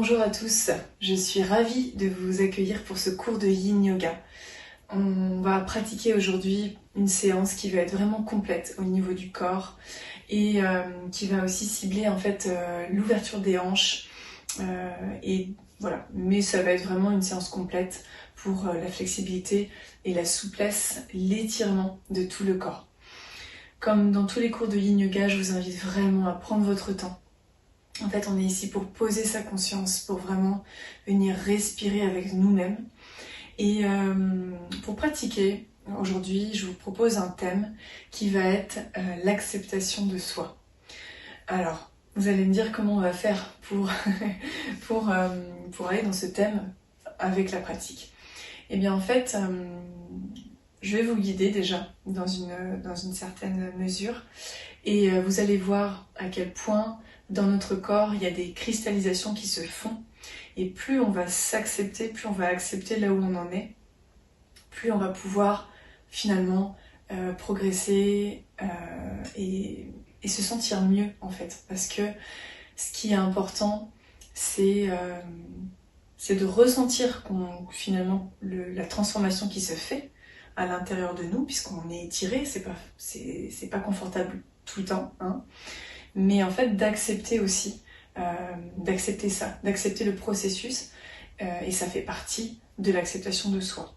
Bonjour à tous, je suis ravie de vous accueillir pour ce cours de Yin Yoga. On va pratiquer aujourd'hui une séance qui va être vraiment complète au niveau du corps et qui va aussi cibler en fait l'ouverture des hanches et voilà. Mais ça va être vraiment une séance complète pour la flexibilité et la souplesse, l'étirement de tout le corps. Comme dans tous les cours de Yin Yoga, je vous invite vraiment à prendre votre temps. En fait, on est ici pour poser sa conscience, pour vraiment venir respirer avec nous-mêmes. Et pour pratiquer, aujourd'hui, je vous propose un thème qui va être l'acceptation de soi. Alors, vous allez me dire comment on va faire pour, pour aller dans ce thème avec la pratique. Eh bien, en fait, je vais vous guider déjà dans une certaine mesure. Et vous allez voir à quel point dans notre corps, il y a des cristallisations qui se font. Et plus on va s'accepter, plus on va accepter là où on en est, plus on va pouvoir finalement progresser et se sentir mieux en fait. Parce que ce qui est important, c'est de ressentir finalement la transformation qui se fait à l'intérieur de nous, puisqu'on est étiré, c'est pas confortable tout le temps, hein. Mais en fait d'accepter aussi, d'accepter ça, d'accepter le processus, et ça fait partie de l'acceptation de soi.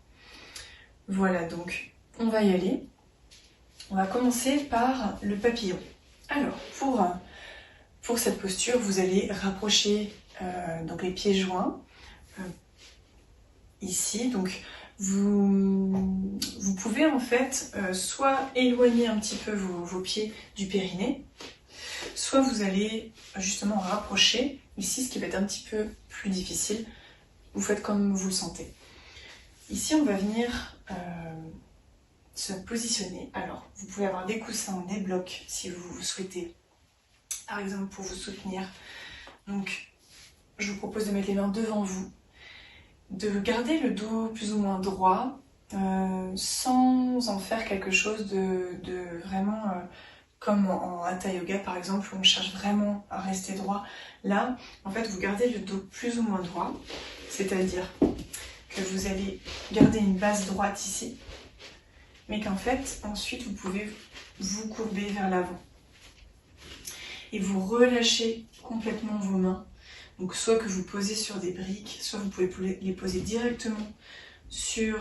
Voilà, donc on va y aller. On va commencer par le papillon. Alors, pour cette posture, vous allez rapprocher donc les pieds joints, ici, donc vous pouvez en fait soit éloigner un petit peu vos pieds du périnée, soit vous allez justement rapprocher, ici ce qui va être un petit peu plus difficile, vous faites comme vous le sentez. Ici on va venir se positionner, alors vous pouvez avoir des coussins, des blocs si vous souhaitez, par exemple pour vous soutenir, donc je vous propose de mettre les mains devant vous, de garder le dos plus ou moins droit, sans en faire quelque chose de vraiment comme en Hatha Yoga par exemple, où on cherche vraiment à rester droit. Là, en fait, vous gardez le dos plus ou moins droit, c'est-à-dire que vous allez garder une base droite ici, mais qu'en fait, ensuite, vous pouvez vous courber vers l'avant. Et vous relâchez complètement vos mains. Donc soit que vous posez sur des briques, soit vous pouvez les poser directement sur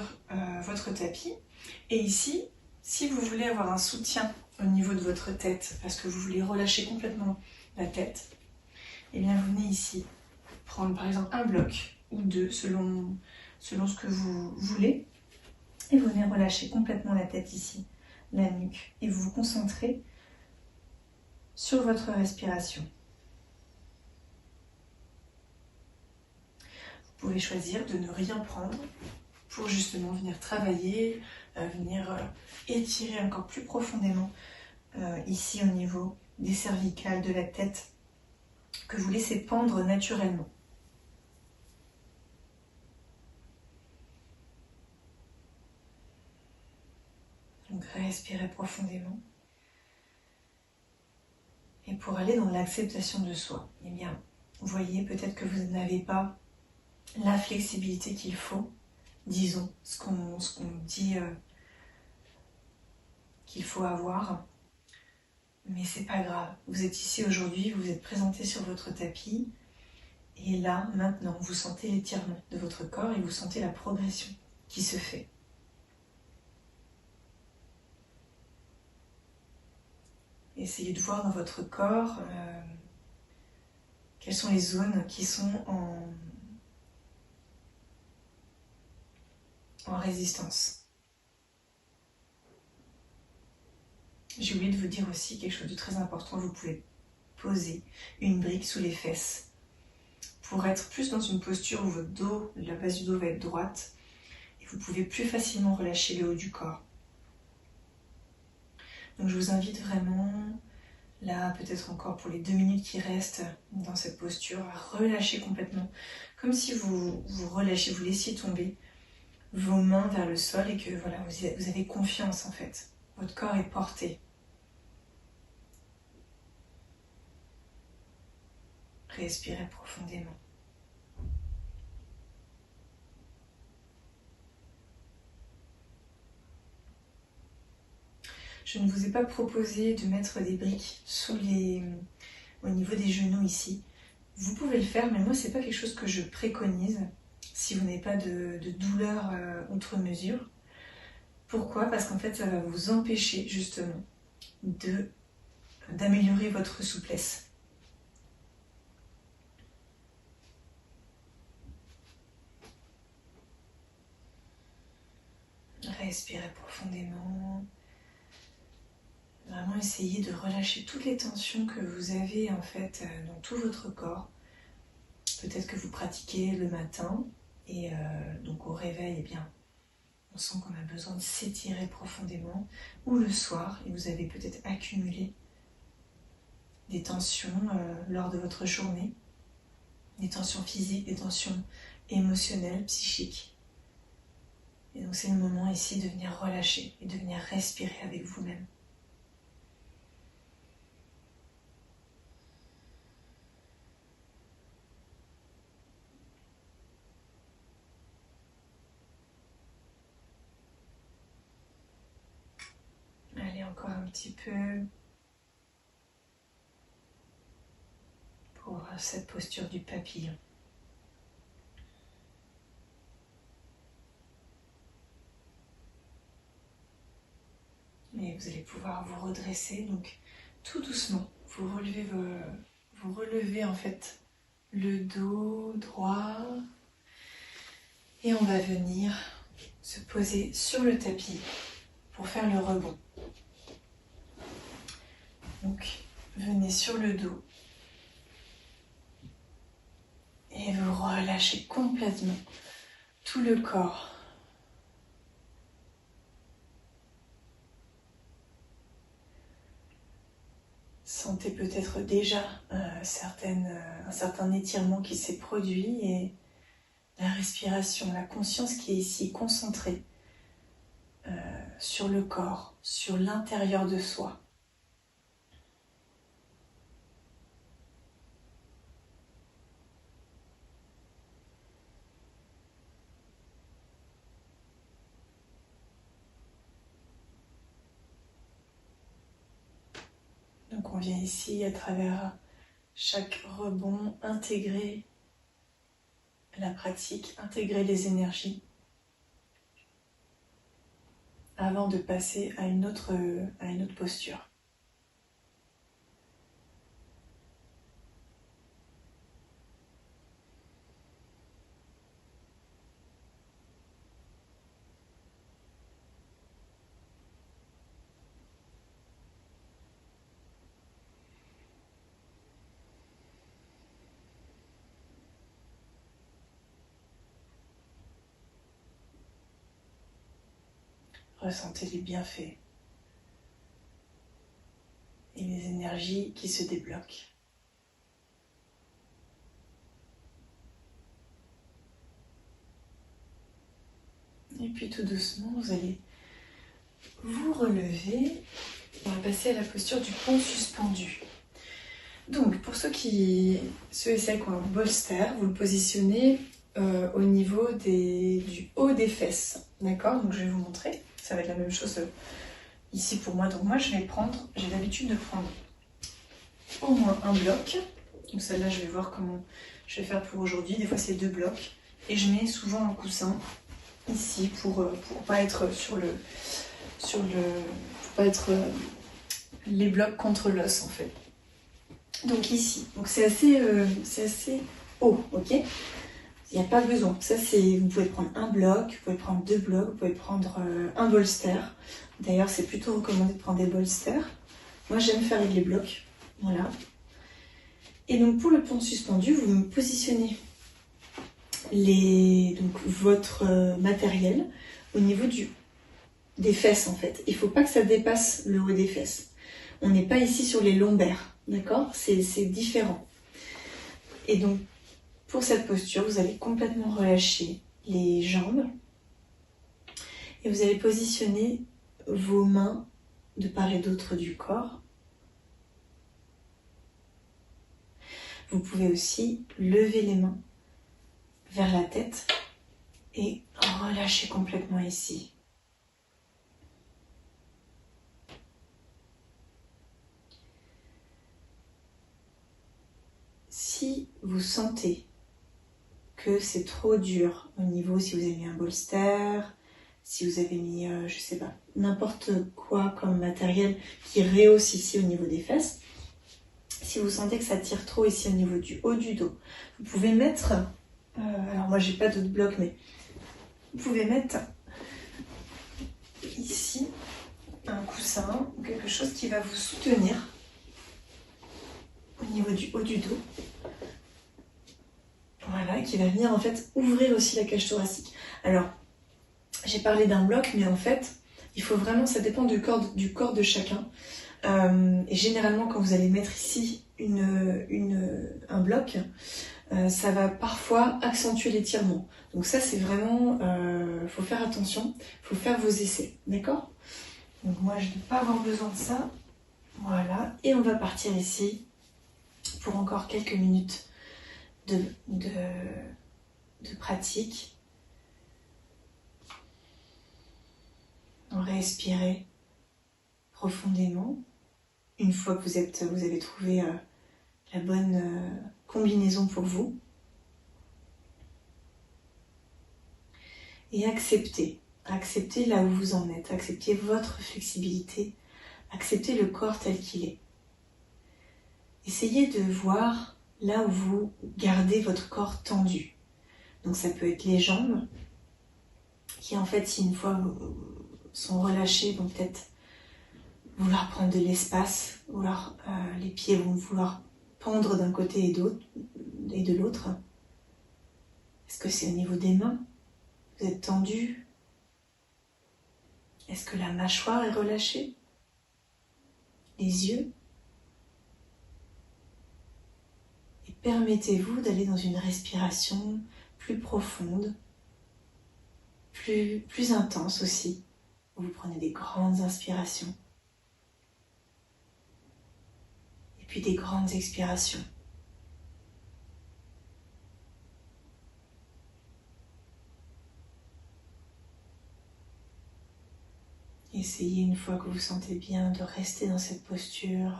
votre tapis. Et ici, si vous voulez avoir un soutien au niveau de votre tête, parce que vous voulez relâcher complètement la tête, et bien vous venez ici prendre par exemple un bloc ou deux selon ce que vous voulez, et vous venez relâcher complètement la tête ici, la nuque, et vous vous concentrez sur votre respiration. Vous pouvez choisir de ne rien prendre pour justement venir travailler, venir étirer encore plus profondément ici au niveau des cervicales, de la tête, que vous laissez pendre naturellement. Donc respirez profondément. Et pour aller dans l'acceptation de soi, eh bien, vous voyez peut-être que vous n'avez pas la flexibilité qu'il faut, disons, ce qu'on dit qu'il faut avoir. Mais c'est pas grave, vous êtes ici aujourd'hui, vous êtes présenté sur votre tapis, et là, maintenant, vous sentez l'étirement de votre corps et vous sentez la progression qui se fait. Essayez de voir dans votre corps quelles sont les zones qui sont en résistance. J'ai oublié de vous dire aussi quelque chose de très important, vous pouvez poser une brique sous les fesses pour être plus dans une posture où votre dos, la base du dos va être droite et vous pouvez plus facilement relâcher le haut du corps. Donc je vous invite vraiment, là peut-être encore pour les 2 minutes qui restent dans cette posture, à relâcher complètement, comme si vous relâchez, vous laissiez tomber vos mains vers le sol et que voilà, vous avez confiance en fait. Votre corps est porté. Respirez profondément. Je ne vous ai pas proposé de mettre des briques au niveau des genoux ici. Vous pouvez le faire, mais moi c'est pas quelque chose que je préconise si vous n'avez pas de douleur outre mesure. Pourquoi? Parce qu'en fait ça va vous empêcher justement d'améliorer votre souplesse. Respirez profondément. Vraiment essayez de relâcher toutes les tensions que vous avez en fait dans tout votre corps. Peut-être que vous pratiquez le matin et donc au réveil, eh bien, on sent qu'on a besoin de s'étirer profondément. Ou le soir, et vous avez peut-être accumulé des tensions lors de votre journée, des tensions physiques, des tensions émotionnelles, psychiques. Et donc c'est le moment ici de venir relâcher et de venir respirer avec vous-même. Allez, encore un petit peu pour cette posture du papillon. Et vous allez pouvoir vous redresser, donc tout doucement, vous relevez en fait le dos droit et on va venir se poser sur le tapis pour faire le rebond. Donc venez sur le dos et vous relâchez complètement tout le corps. Sentez peut-être déjà un certain étirement qui s'est produit et la respiration, la conscience qui est ici concentrée sur le corps, sur l'intérieur de soi. Donc on vient ici à travers chaque rebond intégrer la pratique, intégrer les énergies avant de passer à une autre posture. Ressentez les bienfaits et les énergies qui se débloquent. Et puis tout doucement, vous allez vous relever. On va passer à la posture du pont suspendu. Donc pour ceux et celles qui ont un bolster, vous le positionnez au niveau du haut des fesses. D'accord? Donc je vais vous montrer. Ça va être la même chose ici pour moi. Donc moi j'ai l'habitude de prendre au moins un bloc. Donc celle-là je vais voir comment je vais faire pour aujourd'hui. Des fois c'est 2 blocs. Et je mets souvent un coussin ici pour pas être pour pas être les blocs contre l'os en fait. Donc ici, donc c'est assez haut, ok? Il n'y a pas besoin. Ça vous pouvez prendre un bloc, vous pouvez prendre 2 blocs, vous pouvez prendre un bolster. D'ailleurs, c'est plutôt recommandé de prendre des bolsters. Moi, j'aime faire avec les blocs, voilà. Et donc pour le pont suspendu, vous me positionnez votre matériel au niveau des fesses en fait. Il ne faut pas que ça dépasse le haut des fesses. On n'est pas ici sur les lombaires, d'accord? C'est différent. Et donc, pour cette posture, vous allez complètement relâcher les jambes et vous allez positionner vos mains de part et d'autre du corps. Vous pouvez aussi lever les mains vers la tête et relâcher complètement ici. vous sentez que c'est trop dur au niveau, si vous avez mis un bolster, si vous avez mis, je sais pas, n'importe quoi comme matériel qui rehausse ici au niveau des fesses. Si vous sentez que ça tire trop ici au niveau du haut du dos, vous pouvez mettre, alors moi j'ai pas d'autres blocs, mais vous pouvez mettre ici un coussin ou quelque chose qui va vous soutenir au niveau du haut du dos. Voilà, qui va venir en fait ouvrir aussi la cage thoracique. Alors, j'ai parlé d'un bloc, mais en fait, il faut vraiment, ça dépend du corps de chacun. Et généralement, quand vous allez mettre ici un bloc, ça va parfois accentuer l'étirement. Donc ça, c'est vraiment, faut faire attention, faut faire vos essais, d'accord? Donc moi, je ne vais pas avoir besoin de ça. Voilà, et on va partir ici pour encore quelques minutes de pratique. Respirez profondément. Une fois que vous avez trouvé la bonne combinaison pour vous. Et acceptez. Acceptez là où vous en êtes. Acceptez votre flexibilité. Acceptez le corps tel qu'il est. Essayez de voir là où vous gardez votre corps tendu. Donc ça peut être les jambes, qui en fait, si une fois sont relâchées, vont peut-être vouloir prendre de l'espace, les pieds vont vouloir pendre d'un côté et de l'autre. Est-ce que c'est au niveau des mains? Vous êtes tendu? Est-ce que la mâchoire est relâchée? Les yeux? Et permettez-vous d'aller dans une respiration plus profonde, plus intense aussi. Vous prenez des grandes inspirations. Et puis des grandes expirations. Essayez, une fois que vous sentez bien, de rester dans cette posture.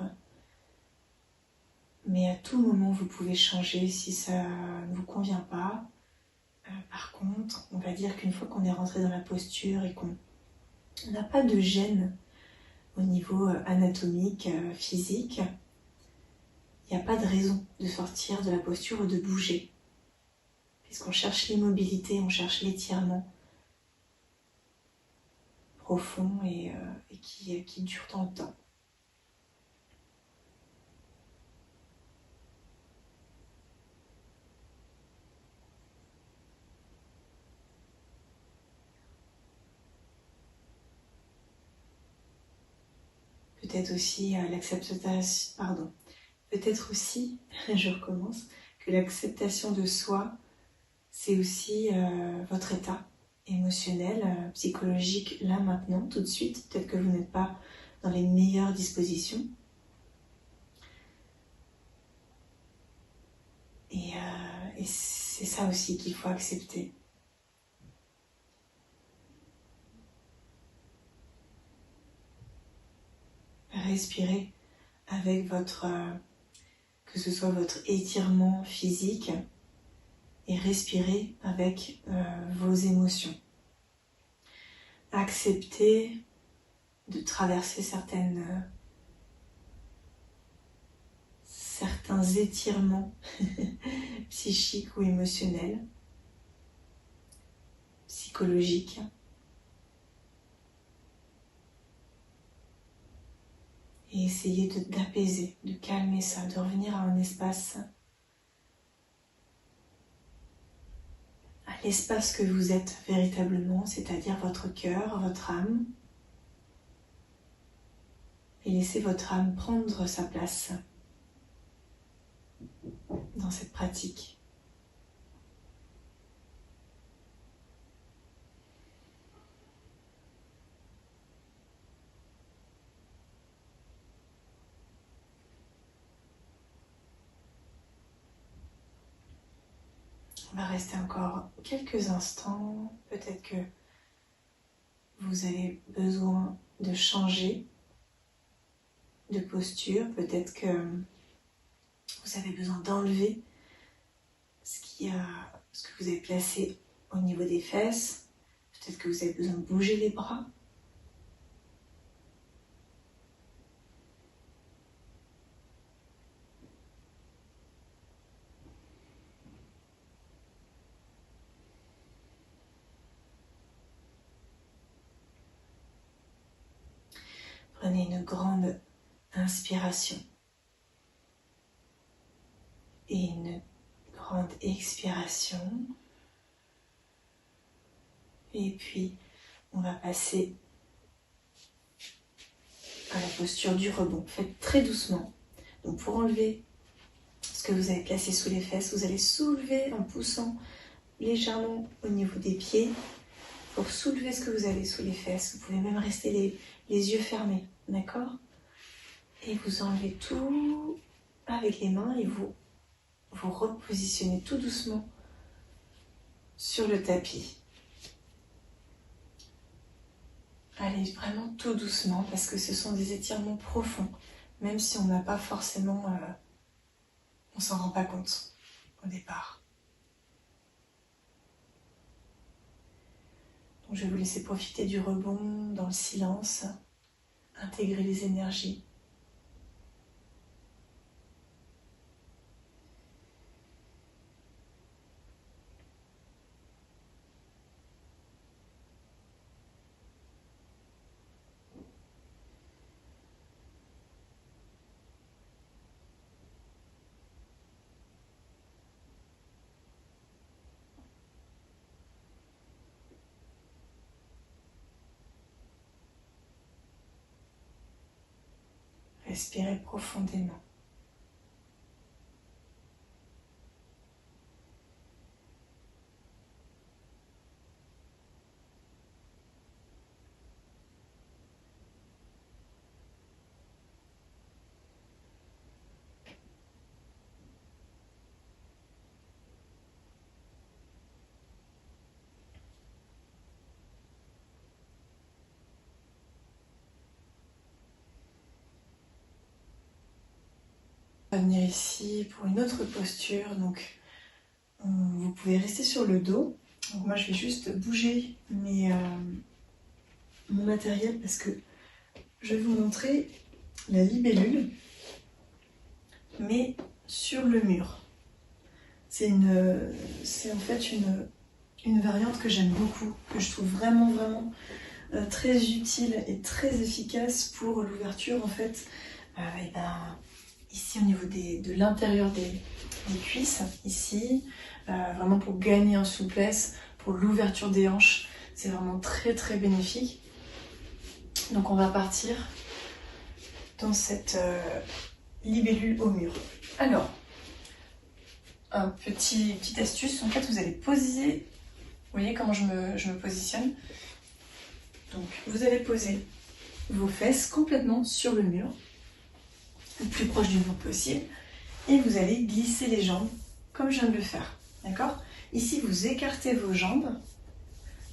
Mais à tout moment, vous pouvez changer si ça ne vous convient pas. Par contre, on va dire qu'une fois qu'on est rentré dans la posture et qu'on n'a pas de gêne au niveau anatomique, physique, il n'y a pas de raison de sortir de la posture ou de bouger. Puisqu'on cherche l'immobilité, on cherche l'étirement profond et qui dure dans le temps. Peut-être aussi peut-être aussi, je recommence, que l'acceptation de soi, c'est aussi votre état émotionnel, psychologique, là, maintenant, tout de suite. Peut-être que vous n'êtes pas dans les meilleures dispositions. Et c'est ça aussi qu'il faut accepter. Respirez avec que ce soit votre étirement physique, et respirez avec vos émotions. Acceptez de traverser certains étirements psychiques ou émotionnels, psychologiques. Et essayez d'apaiser, de calmer ça, de revenir à un espace, à l'espace que vous êtes véritablement, c'est-à-dire votre cœur, votre âme. Et laissez votre âme prendre sa place dans cette pratique. On va rester encore quelques instants. Peut-être que vous avez besoin de changer de posture. Peut-être que vous avez besoin d'enlever ce que vous avez placé au niveau des fesses. Peut-être que vous avez besoin de bouger les bras. Prenez une grande inspiration et une grande expiration. Et puis, on va passer à la posture du rebond. Faites très doucement. Donc, pour enlever ce que vous avez placé sous les fesses, vous allez soulever en poussant légèrement au niveau des pieds. Pour soulever ce que vous avez sous les fesses, vous pouvez même rester les yeux fermés, d'accord? Et vous enlevez tout avec les mains et vous repositionnez tout doucement sur le tapis. Allez vraiment tout doucement parce que ce sont des étirements profonds, même si on n'a pas forcément, on s'en rend pas compte au départ. Donc je vais vous laisser profiter du rebond dans le silence, intégrer les énergies. Respirez profondément. On va venir ici pour une autre posture. Donc, vous pouvez rester sur le dos. Donc moi, je vais juste bouger mon matériel parce que je vais vous montrer la libellule, mais sur le mur. C'est en fait une variante que j'aime beaucoup, que je trouve vraiment très utile et très efficace pour l'ouverture en fait. Ici au niveau de l'intérieur des cuisses, ici, vraiment pour gagner en souplesse, pour l'ouverture des hanches, c'est vraiment très bénéfique. Donc on va partir dans cette libellule au mur. Alors, petite astuce, en fait vous allez poser, vous voyez comment je me positionne. Donc vous allez poser vos fesses complètement sur le mur, le plus proche du mur possible, et vous allez glisser les jambes comme je viens de le faire, d'accord? Ici vous écartez vos jambes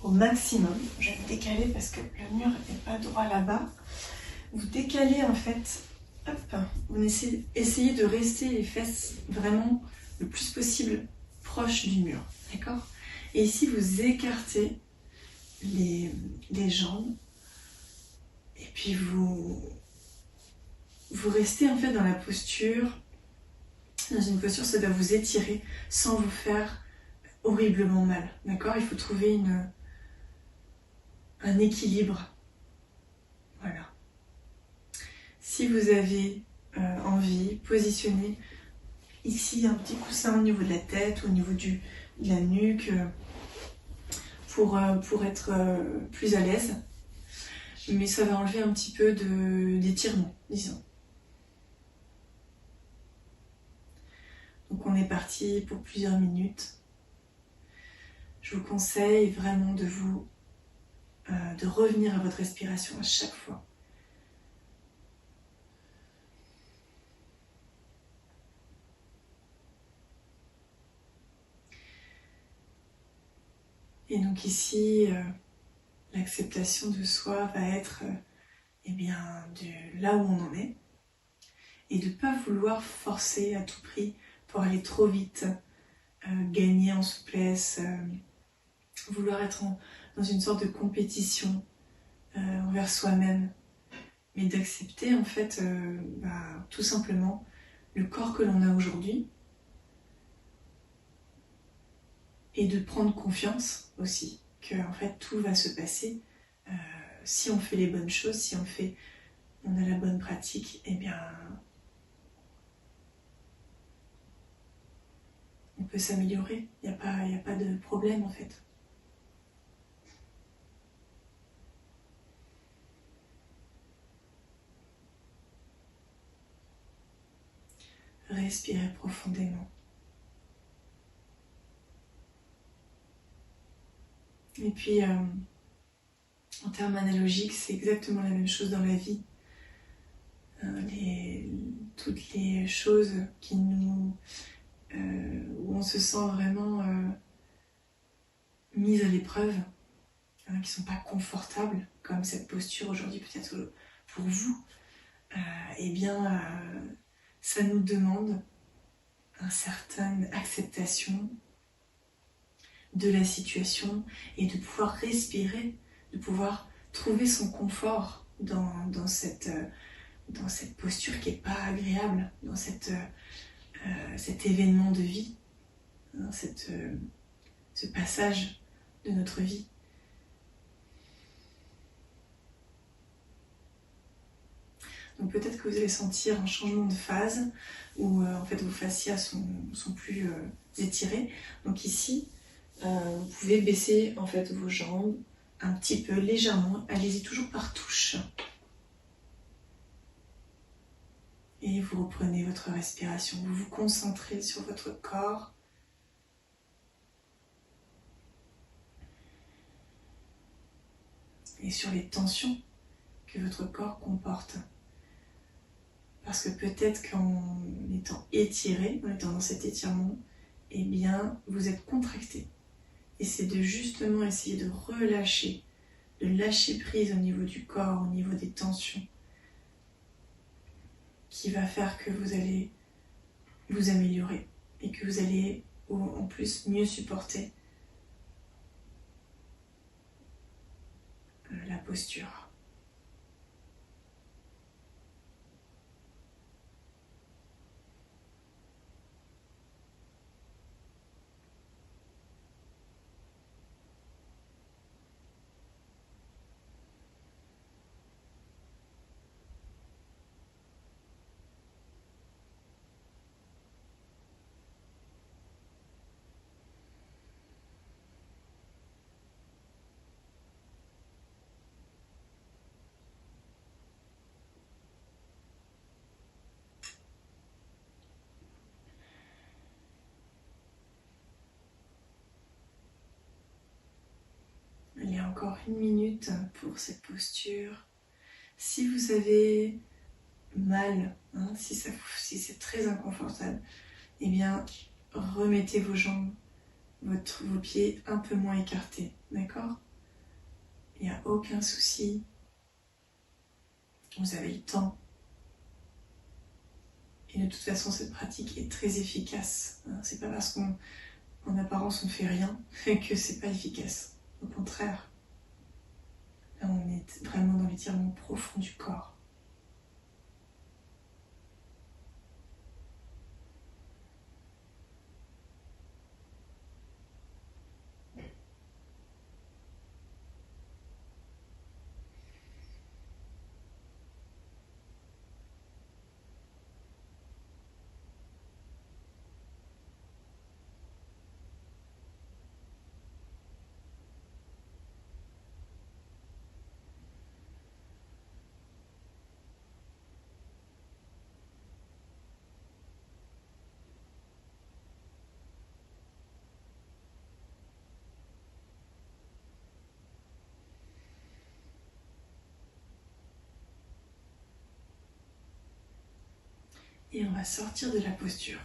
au maximum. Je vais me décaler parce que le mur n'est pas droit là-bas. Vous décalez en fait, hop, vous essayez de rester les fesses vraiment le plus possible proches du mur, d'accord? Et ici vous écartez les jambes et puis vous restez en fait dans la posture. Dans une posture, ça doit vous étirer sans vous faire horriblement mal, d'accord? Il faut trouver un équilibre. Voilà. Si vous avez envie, positionnez ici un petit coussin au niveau de la tête, au niveau de la nuque, pour être plus à l'aise. Mais ça va enlever un petit peu d'étirement, disons. Donc on est parti pour plusieurs minutes. Je vous conseille vraiment de revenir à votre respiration à chaque fois. Et donc ici, l'acceptation de soi va être de là où on en est et de ne pas vouloir forcer à tout prix pour aller trop vite gagner en souplesse, vouloir être dans une sorte de compétition envers soi-même, mais d'accepter en fait tout simplement le corps que l'on a aujourd'hui et de prendre confiance aussi que en fait tout va se passer si on fait les bonnes choses, si on a la bonne pratique, eh bien on peut s'améliorer, il n'y a pas de problème en fait. Respirez profondément. Et puis, en termes analogiques, c'est exactement la même chose dans la vie. Toutes les choses où on se sent vraiment mise à l'épreuve, qui ne sont pas confortables, comme cette posture aujourd'hui peut-être pour vous, eh bien, ça nous demande une certaine acceptation de la situation et de pouvoir respirer, de pouvoir trouver son confort dans cette posture qui n'est pas agréable, dans cet événement de vie, dans ce passage de notre vie. Donc peut-être que vous allez sentir un changement de phase où en fait vos fascias sont plus étirés. Donc ici, vous pouvez baisser en fait vos jambes un petit peu légèrement. Allez-y toujours par touche. Et vous reprenez votre respiration. Vous vous concentrez sur votre corps. Et sur les tensions que votre corps comporte. Parce que peut-être qu'en étant étiré, en étant dans cet étirement, eh bien, vous êtes contracté. Et c'est de justement essayer de relâcher, de lâcher prise au niveau du corps, au niveau des tensions, qui va faire que vous allez vous améliorer et que vous allez en plus mieux supporter la posture. Il y a encore 1 minute pour cette posture. Si vous avez mal, si c'est très inconfortable, eh bien remettez vos jambes, vos pieds un peu moins écartés, d'accord? Il n'y a aucun souci. Vous avez le temps. Et de toute façon, cette pratique est très efficace. C'est pas parce qu'en apparence on ne fait rien que c'est pas efficace. Au contraire, là on est vraiment dans l'étirement profond du corps. Et on va sortir de la posture.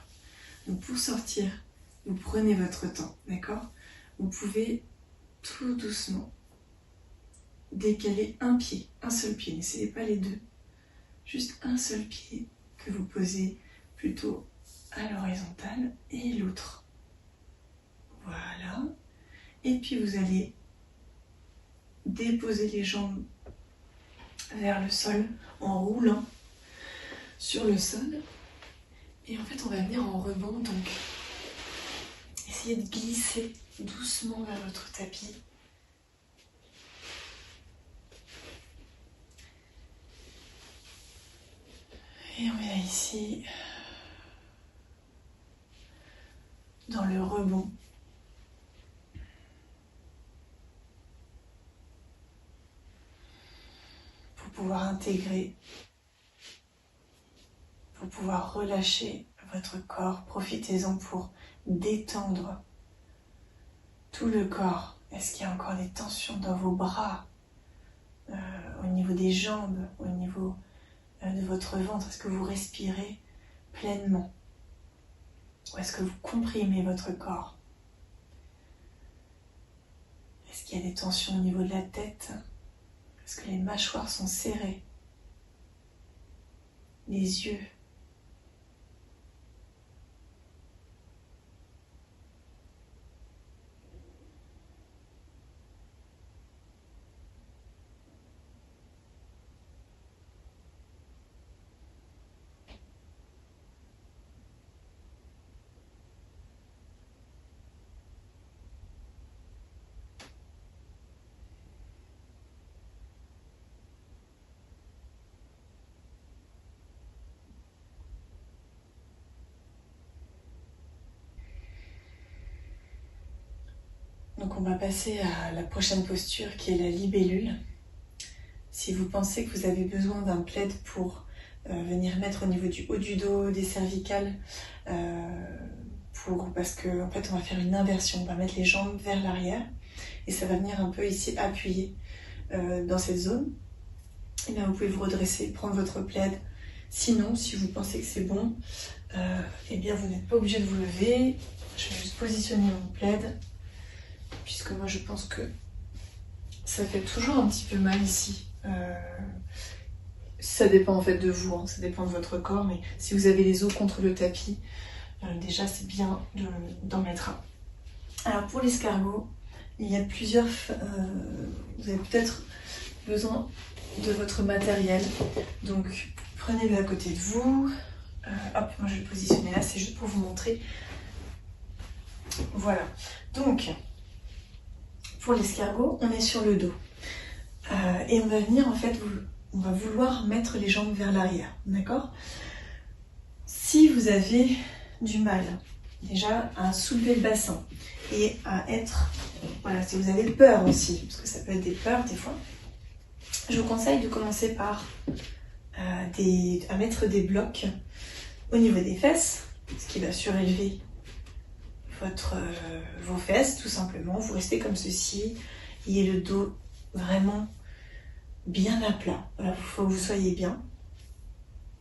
Donc pour sortir, vous prenez votre temps, d'accord? Vous pouvez tout doucement décaler un pied, un seul pied, n'essayez pas les deux. Juste un seul pied que vous posez plutôt à l'horizontale et l'autre Voilà. Et puis vous allez déposer les jambes vers le sol en roulant sur le sol. Et en fait, on va venir en rebond, donc essayez de glisser doucement vers votre tapis. Et on vient ici dans le rebond. Pour pouvoir intégrer, pour pouvoir relâcher votre corps. Profitez-en pour détendre tout le corps. Est-ce qu'il y a encore des tensions dans vos bras, au niveau des jambes, au niveau de votre ventre? Est-ce que vous respirez pleinement? Ou est-ce que vous comprimez votre corps? Est-ce qu'il y a des tensions au niveau de la tête? Est-ce que les mâchoires sont serrées? Les yeux? Donc on va passer à la prochaine posture qui est la libellule. Si vous pensez que vous avez besoin d'un plaid pour venir mettre au niveau du haut du dos, des cervicales, parce que en fait on va faire une inversion, on va mettre les jambes vers l'arrière et ça va venir un peu ici appuyer dans cette zone. Et bien vous pouvez vous redresser, prendre votre plaid. Sinon, si vous pensez que c'est bon, eh bien vous n'êtes pas obligé de vous lever. Je vais juste positionner mon plaid, puisque moi je pense que ça fait toujours un petit peu mal ici. Ça dépend en fait de vous, hein, ça dépend de votre corps, mais si vous avez les os contre le tapis, déjà c'est bien d'en mettre un. Alors pour l'escargot, il y a plusieurs... vous avez peut-être besoin de votre matériel, donc prenez-le à côté de vous. Hop, moi je vais le positionner là, c'est juste pour vous montrer. Voilà, donc pour l'escargot, on est sur le dos. Et on va venir en fait, on va vouloir mettre les jambes vers l'arrière, d'accord? Si vous avez du mal déjà à soulever le bassin et à être, voilà, si vous avez peur aussi, parce que ça peut être des peurs des fois, je vous conseille de commencer par à mettre des blocs au niveau des fesses, ce qui va surélever vos fesses tout simplement. Vous restez comme ceci, ayez le dos vraiment bien à plat. Voilà, il faut que vous soyez bien.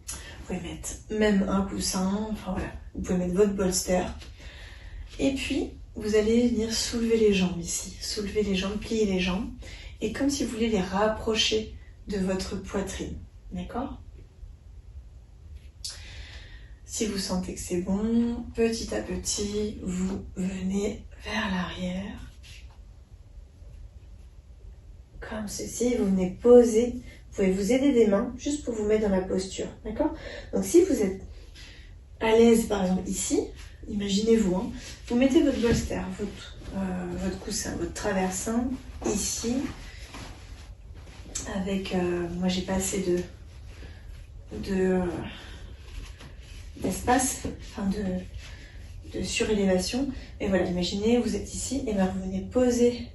Vous pouvez mettre même un coussin, enfin voilà, vous pouvez mettre votre bolster. Et puis, vous allez venir soulever les jambes ici. Soulever les jambes, plier les jambes. Et comme si vous voulez les rapprocher de votre poitrine. D'accord ? Si vous sentez que c'est bon, petit à petit, vous venez vers l'arrière. Comme ceci, vous venez poser. Vous pouvez vous aider des mains juste pour vous mettre dans la posture. D'accord ? Donc si vous êtes à l'aise, par exemple ici, imaginez-vous, hein, vous mettez votre bolster, votre coussin, votre traversin ici. Avec, moi j'ai pas assez d'espace, enfin de surélévation. Et voilà, imaginez, vous êtes ici, et bien vous venez poser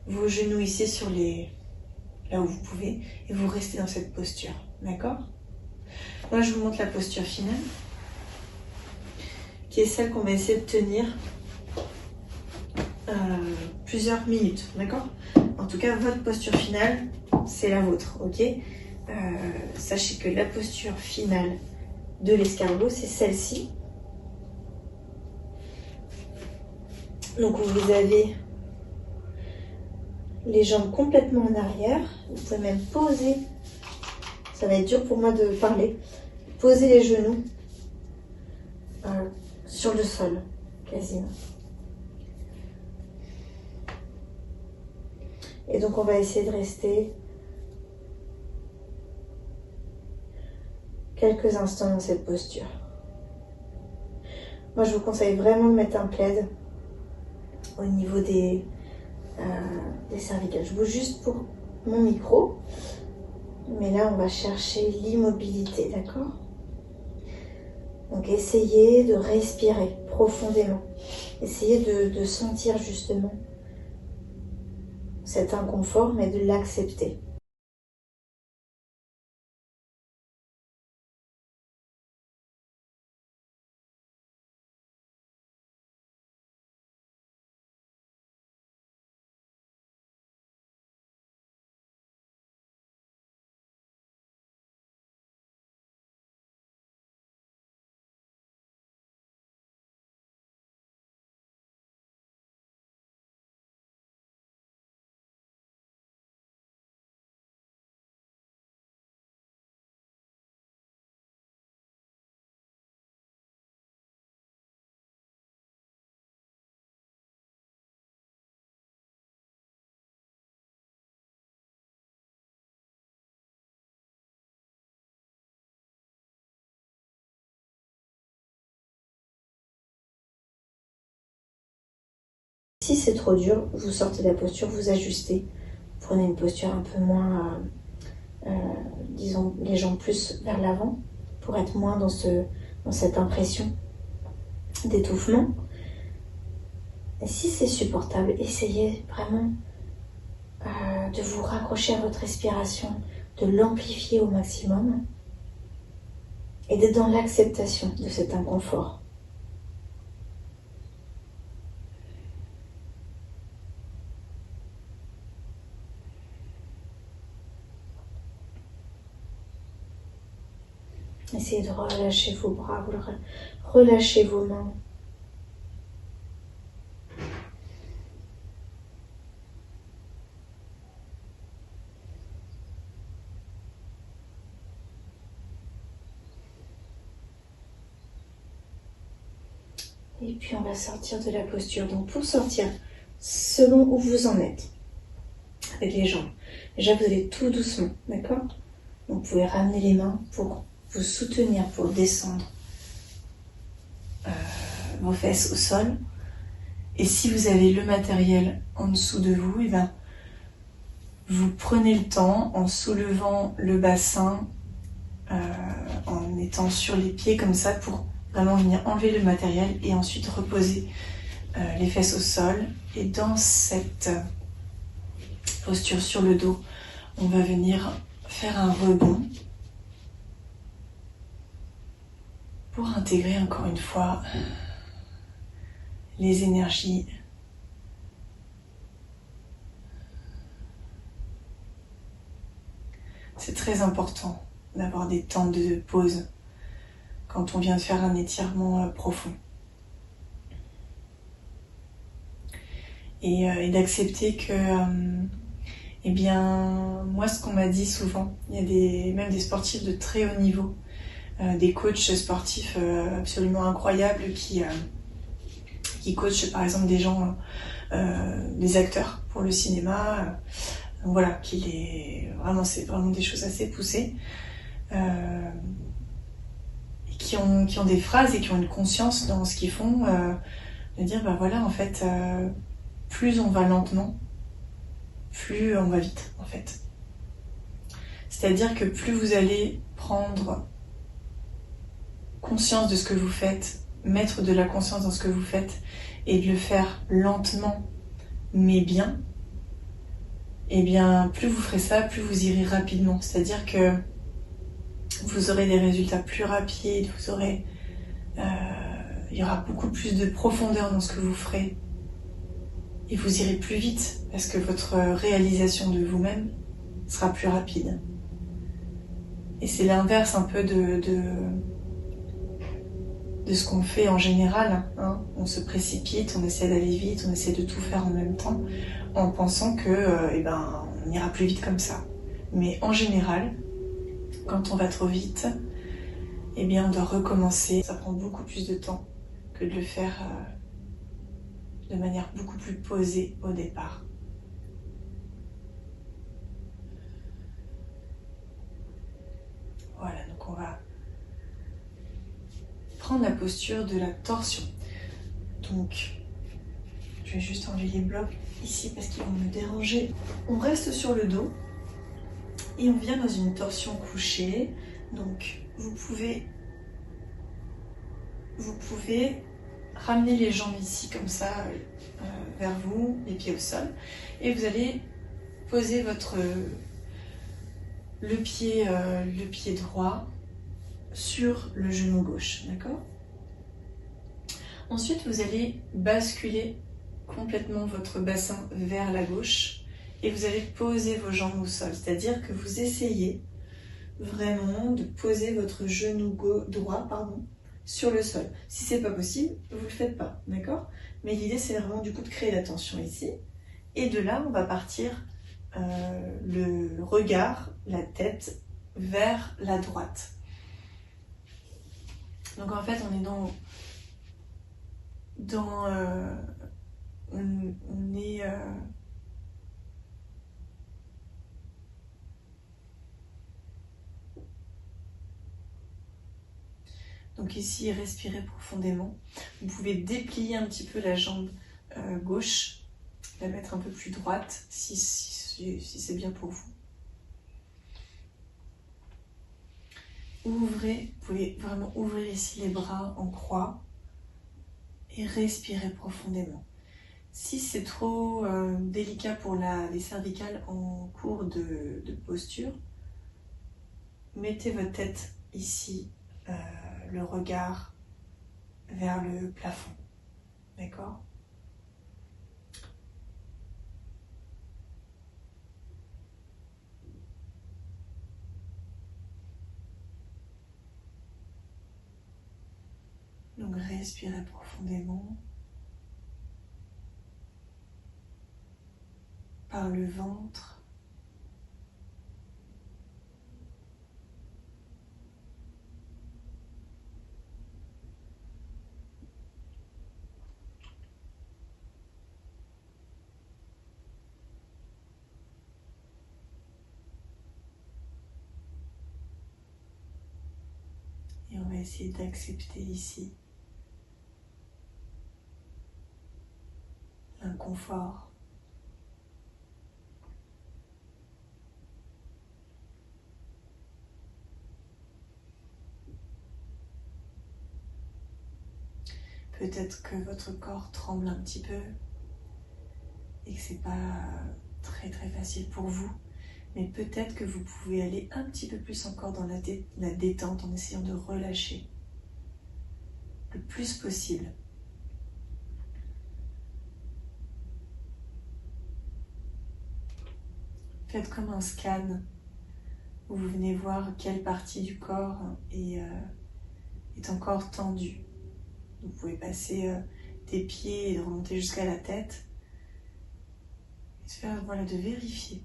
vos genoux ici sur là où vous pouvez, et vous restez dans cette posture, d'accord? Moi je vous montre la posture finale, qui est celle qu'on va essayer de tenir plusieurs minutes, d'accord? En tout cas, votre posture finale, c'est la vôtre, ok? Sachez que la posture finale de l'escargot, c'est celle-ci. Donc vous avez les jambes complètement en arrière. Vous pouvez même poser, ça va être dur pour moi de parler, poser les genoux sur le sol, quasiment. Et donc on va essayer de rester quelques instants dans cette posture. Moi je vous conseille vraiment de mettre un plaid au niveau des cervicales. Je bouge juste pour mon micro, mais là on va chercher l'immobilité, d'accord? Donc essayez de respirer profondément. Essayez de sentir justement cet inconfort, mais de l'accepter. Si c'est trop dur, vous sortez de la posture, vous ajustez. Prenez une posture un peu moins, disons, les jambes plus vers l'avant, pour être moins dans cette impression d'étouffement. Et si c'est supportable, essayez vraiment de vous raccrocher à votre respiration, de l'amplifier au maximum et d'être dans l'acceptation de cet inconfort. Essayez de relâcher vos bras, relâchez vos mains. Et puis on va sortir de la posture. Donc pour sortir, selon où vous en êtes, avec les jambes, déjà vous allez tout doucement, d'accord? Donc vous pouvez ramener les mains pour vous soutenir, pour descendre vos fesses au sol. Et si vous avez le matériel en dessous de vous, et ben, vous prenez le temps en soulevant le bassin, en étant sur les pieds comme ça pour vraiment venir enlever le matériel et ensuite reposer les fesses au sol. Et dans cette posture sur le dos, on va venir faire un rebond pour intégrer encore une fois les énergies c'est très important d'avoir des temps de pause quand on vient de faire un étirement profond. Et d'accepter que, eh bien, moi ce qu'on m'a dit souvent, il y a même des sportifs de très haut niveau, des coachs sportifs absolument incroyables qui coachent par exemple des gens, des acteurs pour le cinéma, donc voilà, c'est vraiment des choses assez poussées, et qui ont des phrases et qui ont une conscience dans ce qu'ils font, de dire bah voilà en fait, plus on va lentement, plus on va vite en fait. C'est-à-dire que plus vous allez prendre conscience de ce que vous faites, mettre de la conscience dans ce que vous faites et de le faire lentement mais bien, et bien plus vous ferez ça, plus vous irez rapidement. C'est-à-dire que vous aurez des résultats plus rapides, il y aura beaucoup plus de profondeur dans ce que vous ferez et vous irez plus vite parce que votre réalisation de vous-même sera plus rapide. Et c'est l'inverse un peu de ce qu'on fait en général, hein. On se précipite, on essaie d'aller vite, on essaie de tout faire en même temps en pensant que on ira plus vite comme ça. Mais en général, quand on va trop vite, on doit recommencer. Ça prend beaucoup plus de temps que de le faire de manière beaucoup plus posée au départ. Donc on va prendre la posture de la torsion. Donc je vais juste enlever les blocs ici parce qu'ils vont me déranger. On reste sur le dos et on vient dans une torsion couchée. Donc vous pouvez ramener les jambes ici comme ça vers vous, les pieds au sol, et vous allez poser le pied droit sur le genou gauche, d'accord? Ensuite, vous allez basculer complètement votre bassin vers la gauche et vous allez poser vos jambes au sol, c'est-à-dire que vous essayez vraiment de poser votre genou droit sur le sol. Si c'est pas possible, vous le faites pas, d'accord? Mais l'idée c'est vraiment du coup de créer la tension ici. Et de là, on va partir le regard, la tête vers la droite. Donc en fait, on est donc ici, respirez profondément. Vous pouvez déplier un petit peu la jambe gauche, la mettre un peu plus droite si c'est bien pour vous. Ouvrez, vous pouvez vraiment ouvrir ici les bras en croix et respirer profondément. Si c'est trop délicat pour les cervicales en cours de posture, mettez votre tête ici, le regard vers le plafond, d'accord? Donc respirez profondément par le ventre. Et on va essayer d'accepter ici l'inconfort. Peut-être que votre corps tremble un petit peu et que c'est pas très facile pour vous, mais peut-être que vous pouvez aller un petit peu plus encore dans la détente en essayant de relâcher le plus possible. Faites comme un scan où vous venez voir quelle partie du corps est encore tendue. Vous pouvez passer des pieds et remonter jusqu'à la tête. Et de vérifier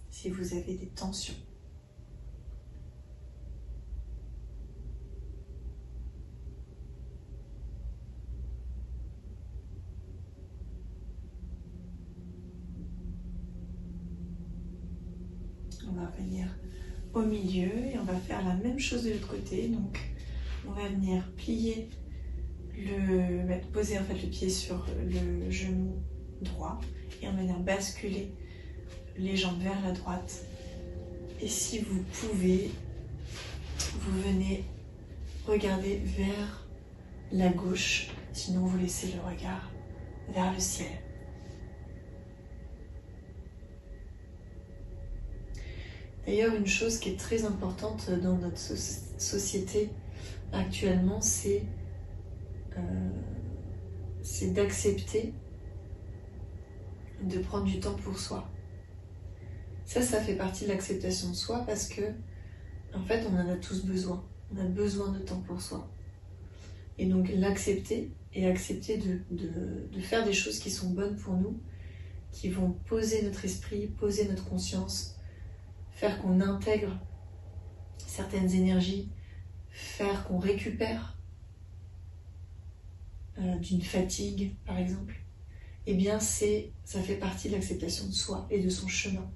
si vous avez des tensions. On va venir au milieu et on va faire la même chose de l'autre côté. Donc on va venir plier, poser en fait le pied sur le genou droit et on va venir basculer les jambes vers la droite. Et si vous pouvez, vous venez regarder vers la gauche, sinon vous laissez le regard vers le ciel. D'ailleurs, une chose qui est très importante dans notre société actuellement, c'est d'accepter de prendre du temps pour soi. Ça fait partie de l'acceptation de soi parce que, en fait, on en a tous besoin. On a besoin de temps pour soi. Et donc, l'accepter et accepter de faire des choses qui sont bonnes pour nous, qui vont poser notre esprit, poser notre conscience, faire qu'on intègre certaines énergies, faire qu'on récupère d'une fatigue, par exemple, eh bien, ça fait partie de l'acceptation de soi et de son chemin.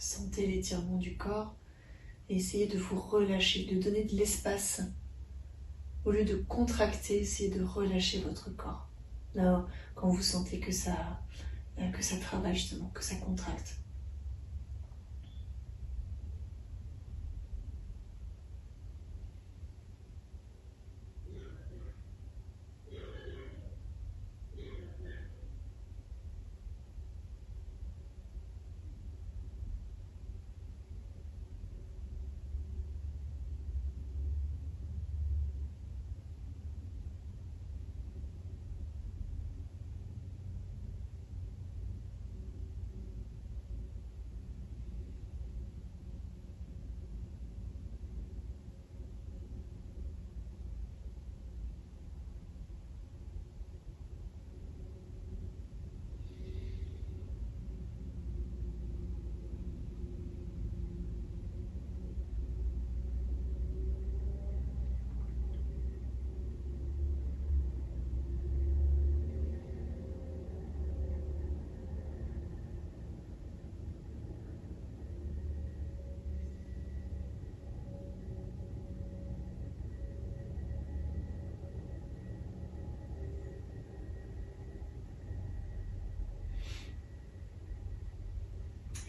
Sentez l'étirement du corps et essayez de vous relâcher, de donner de l'espace. Au lieu de contracter, essayez de relâcher votre corps. Là, quand vous sentez que ça travaille justement, que ça contracte.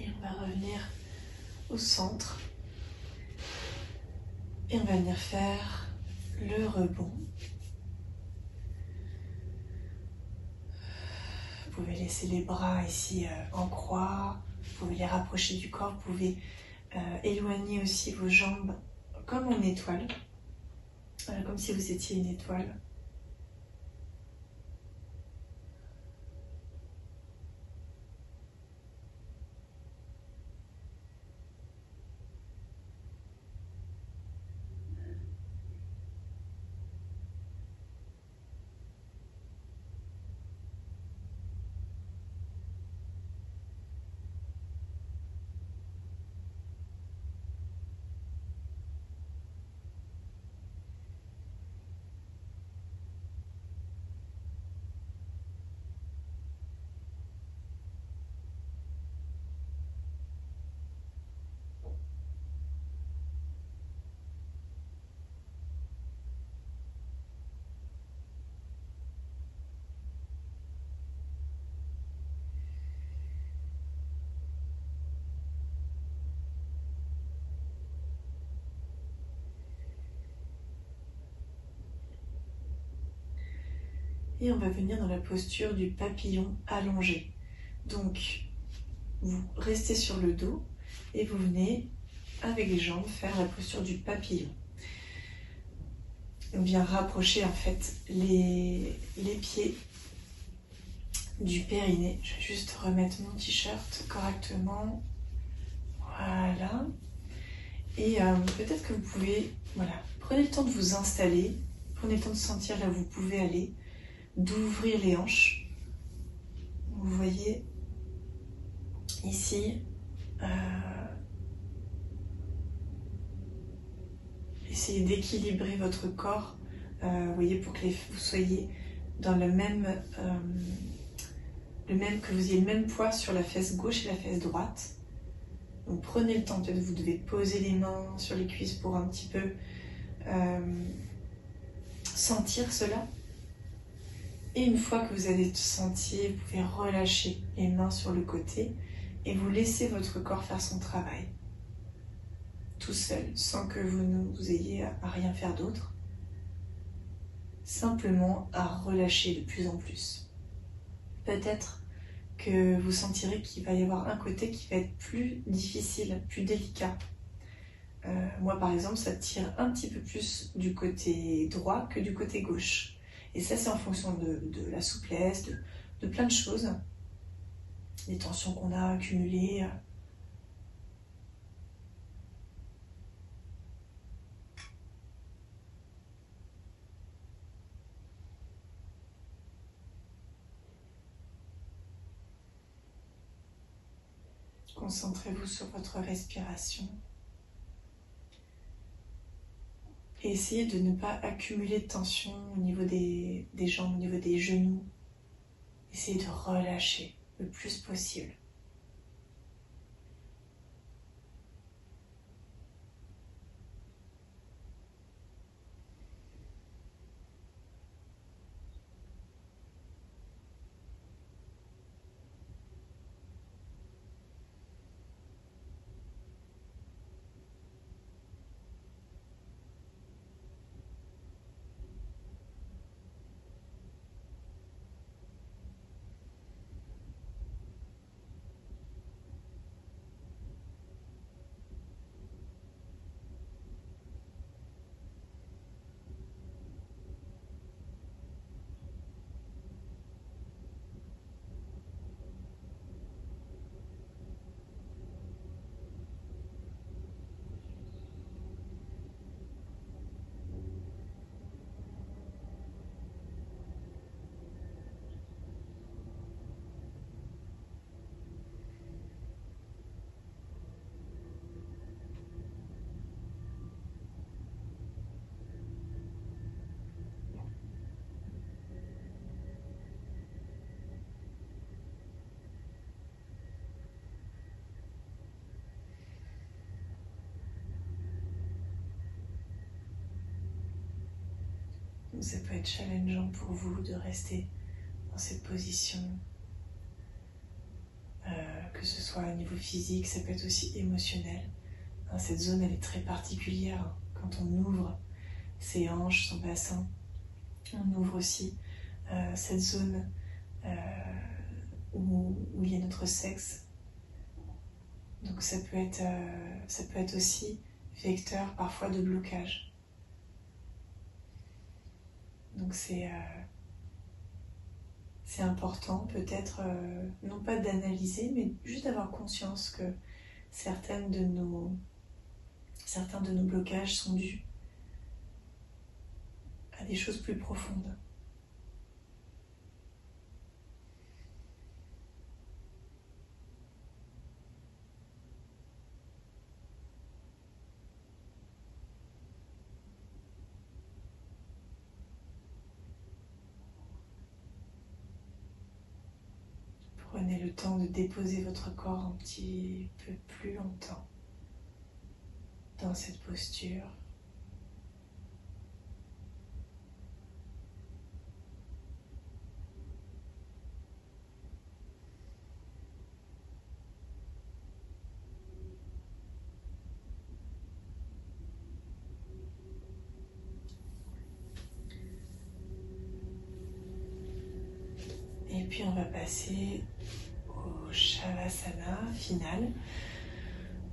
Et on va revenir au centre. Et on va venir faire le rebond. Vous pouvez laisser les bras ici en croix. Vous pouvez les rapprocher du corps. Vous pouvez éloigner aussi vos jambes comme en étoile. Comme si vous étiez une étoile. Et on va venir dans la posture du papillon allongé. Donc, vous restez sur le dos et vous venez, avec les jambes, faire la posture du papillon. On vient rapprocher en fait les pieds du périnée. Je vais juste remettre mon t-shirt correctement. Voilà. Et peut-être que vous pouvez, voilà, prenez le temps de vous installer, prenez le temps de sentir là où vous pouvez aller, d'ouvrir les hanches. Vous voyez ici, essayez d'équilibrer votre corps, vous voyez, pour que vous soyez dans le même, que vous ayez le même poids sur la fesse gauche et la fesse droite. Donc prenez le temps, peut-être vous devez poser les mains sur les cuisses pour un petit peu sentir cela. Et une fois que vous avez senti, vous pouvez relâcher les mains sur le côté et vous laissez votre corps faire son travail. Tout seul, sans que vous ayez à rien faire d'autre. Simplement à relâcher de plus en plus. Peut-être que vous sentirez qu'il va y avoir un côté qui va être plus difficile, plus délicat. Moi par exemple, ça tire un petit peu plus du côté droit que du côté gauche. Et ça, c'est en fonction de la souplesse, de plein de choses, des tensions qu'on a accumulées. Concentrez-vous sur votre respiration. Et essayez de ne pas accumuler de tension au niveau des jambes, au niveau des genoux. Essayez de relâcher le plus possible. ça peut être challengeant pour vous de rester dans cette position, que ce soit au niveau physique, ça peut être aussi émotionnel. Cette zone, elle est très particulière. Quand on ouvre ses hanches, son bassin, on ouvre aussi cette zone où il y a notre sexe. Donc ça peut être aussi vecteur parfois de blocage. Donc c'est important peut-être, non pas d'analyser, mais juste d'avoir conscience que certains de nos blocages sont dus à des choses plus profondes. Prenez le temps de déposer votre corps un petit peu plus longtemps dans cette posture. Et puis on va passer au Shavasana final.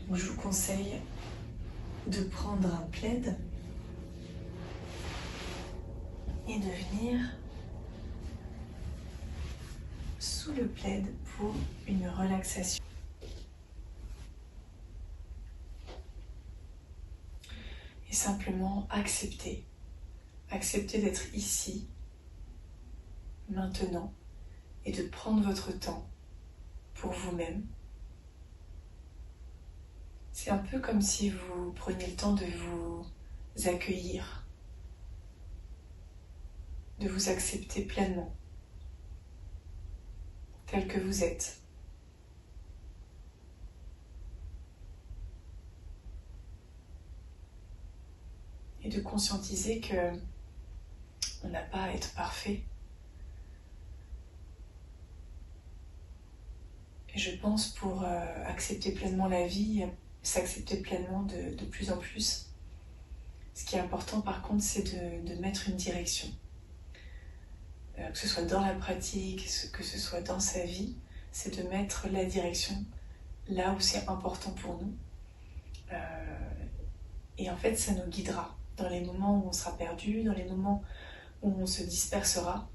Donc je vous conseille de prendre un plaid et de venir sous le plaid pour une relaxation. Et simplement accepter d'être ici, maintenant, et de prendre votre temps pour vous-même. C'est un peu comme si vous preniez le temps de vous accueillir, de vous accepter pleinement, tel que vous êtes. Et de conscientiser que on n'a pas à être parfait. Et je pense pour accepter pleinement la vie, s'accepter pleinement de plus en plus, ce qui est important par contre, c'est de mettre une direction. Que ce soit dans la pratique, que ce soit dans sa vie, c'est de mettre la direction là où c'est important pour nous. Et en fait, ça nous guidera. Dans les moments où on sera perdu, dans les moments où on se dispersera,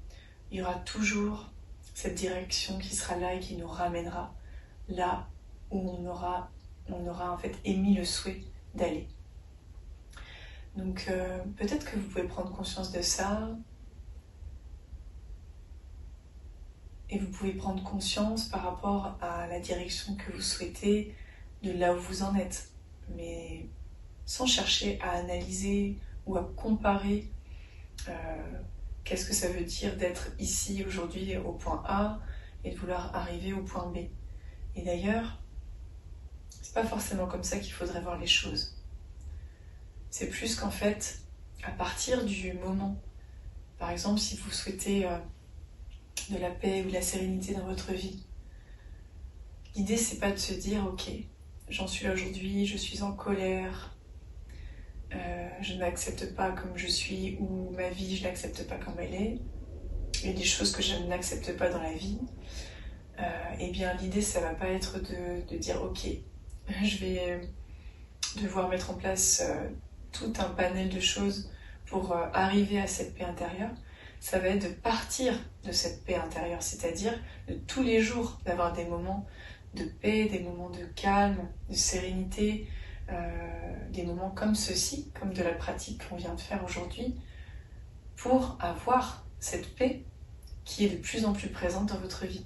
il y aura toujours cette direction qui sera là et qui nous ramènera là où on aura en fait émis le souhait d'aller. Donc peut-être que vous pouvez prendre conscience de ça et vous pouvez prendre conscience par rapport à la direction que vous souhaitez, de là où vous en êtes, mais sans chercher à analyser ou à comparer qu'est-ce que ça veut dire d'être ici aujourd'hui au point A et de vouloir arriver au point B. Et d'ailleurs, c'est pas forcément comme ça qu'il faudrait voir les choses. C'est plus qu'en fait, à partir du moment, par exemple, si vous souhaitez de la paix ou de la sérénité dans votre vie, l'idée c'est pas de se dire ok, j'en suis là aujourd'hui, je suis en colère, je ne m'accepte pas comme je suis, ou ma vie je l'accepte pas comme elle est, il y a des choses que je n'accepte pas dans la vie. Et bien l'idée ça va pas être de dire ok, je vais devoir mettre en place tout un panel de choses pour arriver à cette paix intérieure. Ça va être de partir de cette paix intérieure, c'est-à-dire de tous les jours d'avoir des moments de paix, des moments de calme, de sérénité, des moments comme ceci, comme de la pratique qu'on vient de faire aujourd'hui, pour avoir cette paix qui est de plus en plus présente dans votre vie.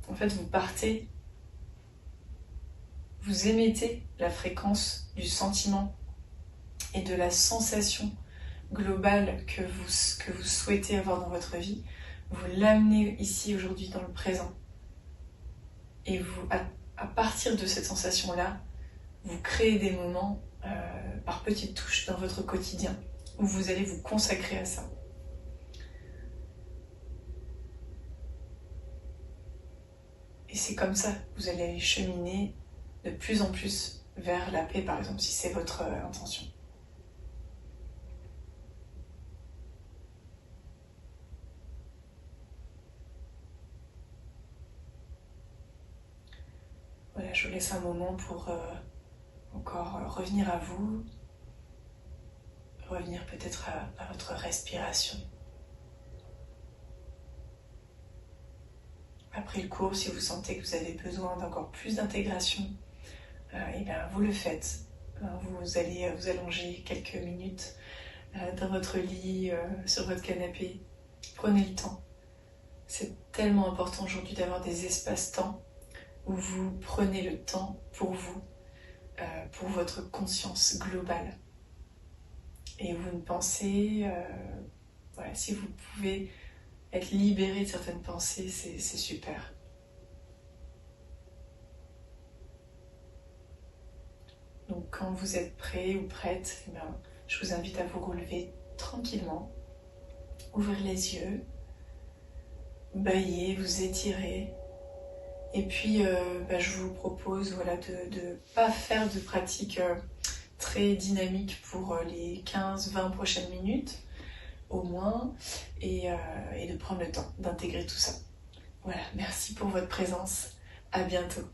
En fait, vous partez, vous émettez la fréquence du sentiment et de la sensation globale que vous souhaitez avoir dans votre vie, vous l'amenez ici aujourd'hui dans le présent. Et vous, à partir de cette sensation-là, vous créez des moments par petites touches dans votre quotidien où vous allez vous consacrer à ça. Et c'est comme ça que vous allez cheminer de plus en plus vers la paix, par exemple, si c'est votre intention. Voilà, je vous laisse un moment pour encore revenir à vous, revenir peut-être à votre respiration. Après le cours, si vous sentez que vous avez besoin d'encore plus d'intégration, et bien vous le faites. Vous allez vous allonger quelques minutes dans votre lit, sur votre canapé. Prenez le temps. C'est tellement important aujourd'hui d'avoir des espaces-temps où vous prenez le temps pour vous, pour votre conscience globale. Et où vous ne pensez, voilà, si vous pouvez être libéré de certaines pensées, c'est super. Donc quand vous êtes prêt ou prête, eh bien, je vous invite à vous relever tranquillement, ouvrir les yeux, bâiller, vous étirer. Et puis je vous propose voilà, de ne pas faire de pratique très dynamique pour les 15-20 prochaines minutes au moins, et de prendre le temps d'intégrer tout ça. Voilà, merci pour votre présence, à bientôt.